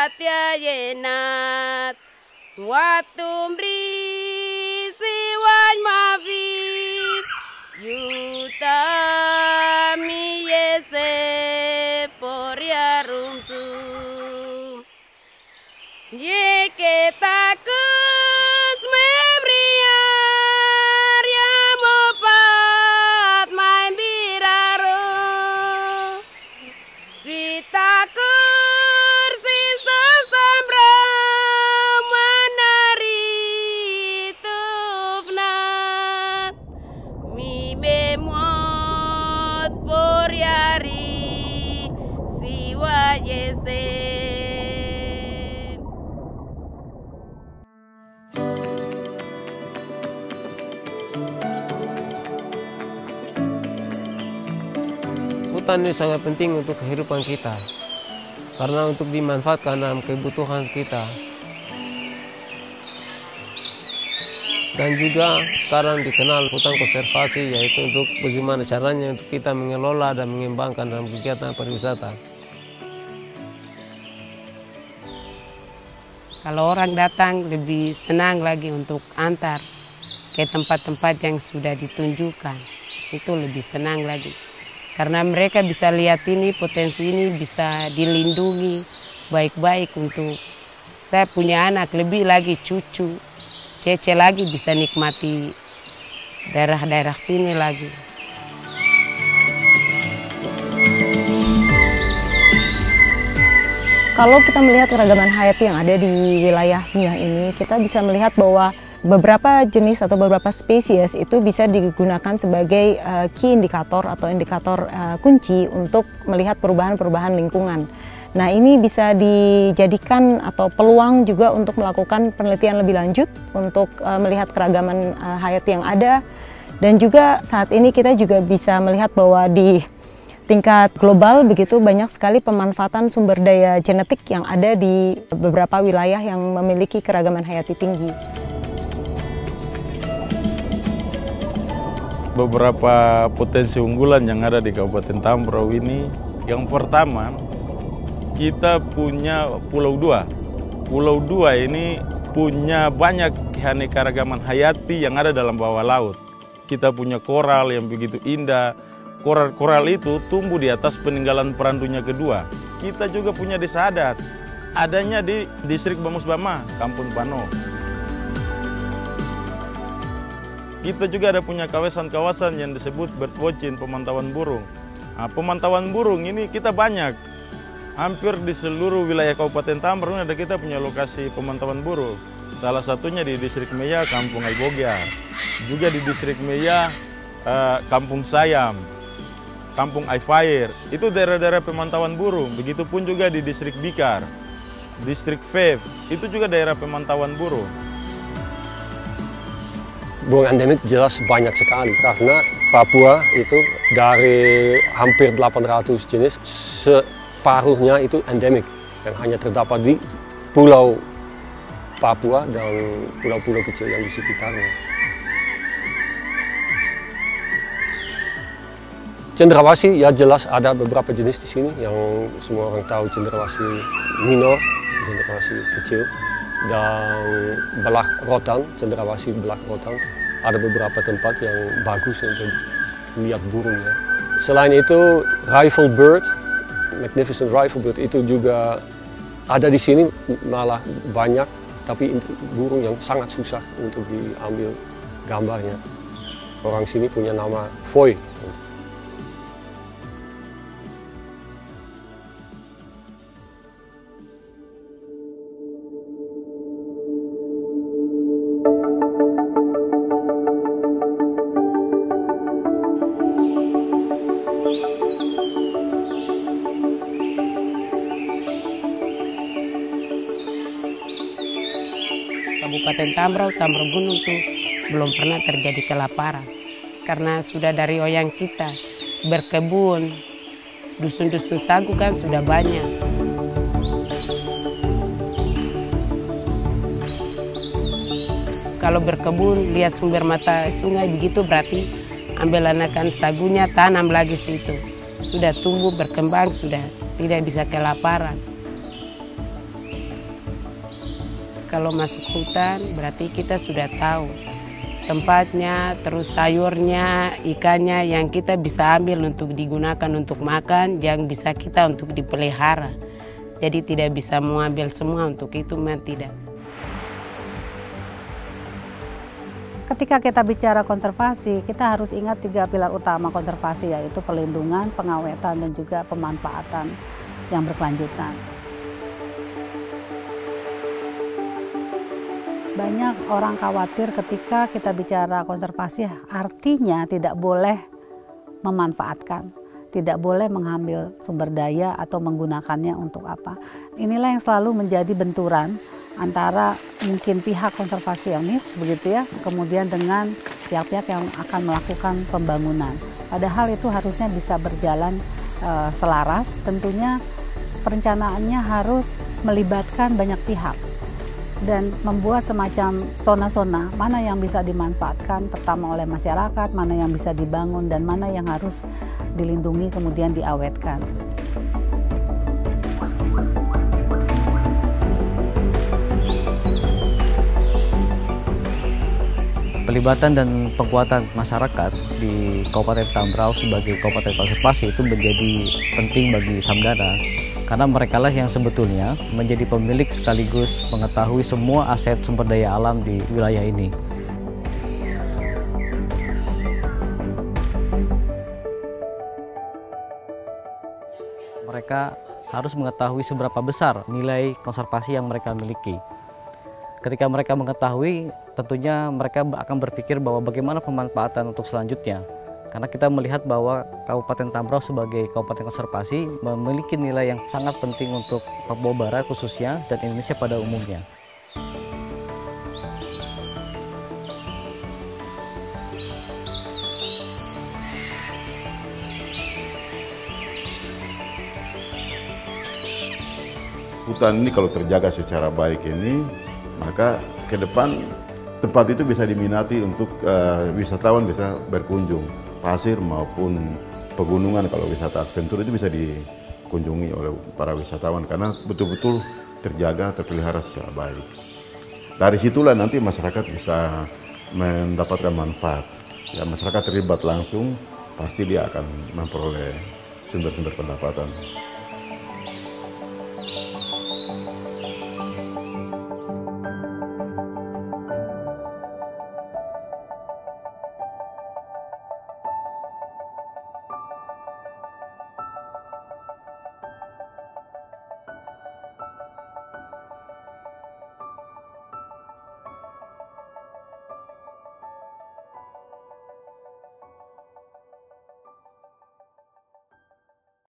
Satya yenat Watum risi wan mafir Yutami yese porya rumsum Yeke takus mebriar Yamopat main biraro Sitakur sisasambra Manari tufnat Mi memot poryari Siwa yese Hutan ini sangat penting untuk kehidupan kita, karena untuk dimanfaatkan dalam kebutuhan kita. Dan juga sekarang dikenal hutan konservasi, yaitu untuk bagaimana caranya untuk kita mengelola dan mengembangkan dalam kegiatan pariwisata. Kalau orang datang lebih senang lagi untuk antar ke tempat-tempat yang sudah ditunjukkan, itu lebih senang lagi. Karena mereka bisa lihat ini, potensi ini bisa dilindungi baik-baik untuk saya punya anak, lebih lagi cucu, cece lagi bisa nikmati daerah-daerah sini lagi. Kalau kita melihat keragaman hayati yang ada di wilayah Miyah ini, kita bisa melihat bahwa beberapa jenis atau beberapa spesies itu bisa digunakan sebagai key indikator atau indikator kunci untuk melihat perubahan-perubahan lingkungan. Nah, ini bisa dijadikan atau peluang juga untuk melakukan penelitian lebih lanjut untuk melihat keragaman hayati yang ada. Dan juga saat ini kita juga bisa melihat bahwa di tingkat global begitu banyak sekali pemanfaatan sumber daya genetik yang ada di beberapa wilayah yang memiliki keragaman hayati tinggi. Beberapa potensi unggulan yang ada di Kabupaten Tambrau ini, yang pertama kita punya Pulau Dua. Pulau Dua ini punya banyak keanekaragaman hayati yang ada dalam bawah laut. Kita punya koral yang begitu indah. Koral-koral itu tumbuh di atas peninggalan Perang Dunia Kedua. Kita juga punya desa adat, adanya di distrik Bamusbama, Kampung Pano. Kita juga ada punya kawasan-kawasan yang disebut birdwatching, pemantauan burung. Nah, pemantauan burung ini kita banyak. Hampir di seluruh wilayah Kabupaten Tambrau ada kita punya lokasi pemantauan burung. Salah satunya di distrik Meya, Kampung Aibogia. Juga di distrik Meya, Kampung Sayam, Kampung Aifair. Itu daerah-daerah pemantauan burung. Begitupun juga di distrik Bikar, distrik Fev. Itu juga daerah pemantauan burung. Burung endemik jelas banyak sekali, karena Papua itu dari hampir 800 jenis, separuhnya itu endemik yang hanya terdapat di Pulau Papua dan pulau-pulau kecil yang di sekitarnya. Cendrawasih ya jelas ada beberapa jenis di sini yang semua orang tahu, cendrawasih minor, cendrawasih kecil. Dan belah rotan, cendrawasih belah rotan, ada beberapa tempat yang bagus untuk lihat burungnya. Selain itu, rifle bird, magnificent rifle bird itu juga ada di sini, malah banyak, tapi burung yang sangat susah untuk diambil gambarnya. Orang sini punya nama Foy. Kabupaten Tambrau, Tambrau Gunung tuh belum pernah terjadi kelaparan. Karena sudah dari oyang kita berkebun, dusun-dusun sagu kan sudah banyak. Kalau berkebun, lihat sumber mata sungai begitu berarti ambil anakan sagunya, tanam lagi situ. Sudah tumbuh, berkembang, sudah tidak bisa kelaparan. kalau masuk hutan berarti kita sudah tahu tempatnya, terus sayurnya, ikannya yang kita bisa ambil untuk digunakan untuk makan, yang bisa kita untuk dipelihara. Jadi tidak bisa mengambil semua untuk itu, tidak. Ketika kita bicara konservasi, kita harus ingat 3 pilar utama konservasi, yaitu perlindungan, pengawetan, dan juga pemanfaatan yang berkelanjutan. Banyak orang khawatir ketika kita bicara konservasi, artinya tidak boleh memanfaatkan, tidak boleh mengambil sumber daya atau menggunakannya untuk apa. Inilah yang selalu menjadi benturan antara mungkin pihak konservasionis begitu ya, kemudian dengan pihak-pihak yang akan melakukan pembangunan. Padahal itu harusnya bisa berjalan selaras. Tentunya perencanaannya harus melibatkan banyak pihak dan membuat semacam zona-zona mana yang bisa dimanfaatkan terutama oleh masyarakat, mana yang bisa dibangun dan mana yang harus dilindungi kemudian diawetkan. Pelibatan dan penguatan masyarakat di Kabupaten Tambrauw sebagai kabupaten konservasi itu menjadi penting bagi Samdana, karena mereka lah yang sebetulnya menjadi pemilik sekaligus mengetahui semua aset sumber daya alam di wilayah ini. Mereka harus mengetahui seberapa besar nilai konservasi yang mereka miliki. Ketika mereka mengetahui, tentunya mereka akan berpikir bahwa bagaimana pemanfaatan untuk selanjutnya. Karena kita melihat bahwa Kabupaten Tambrauw sebagai kabupaten konservasi memiliki nilai yang sangat penting untuk Papua Barat khususnya dan Indonesia pada umumnya. Hutan ini kalau terjaga secara baik ini, maka ke depan tempat itu bisa diminati untuk wisatawan bisa berkunjung. Pasir maupun pegunungan kalau wisata adventure itu bisa dikunjungi oleh para wisatawan karena betul-betul terjaga, terpelihara secara baik. Dari situlah nanti masyarakat bisa mendapatkan manfaat. Ya, masyarakat terlibat langsung, pasti dia akan memperoleh sumber-sumber pendapatan.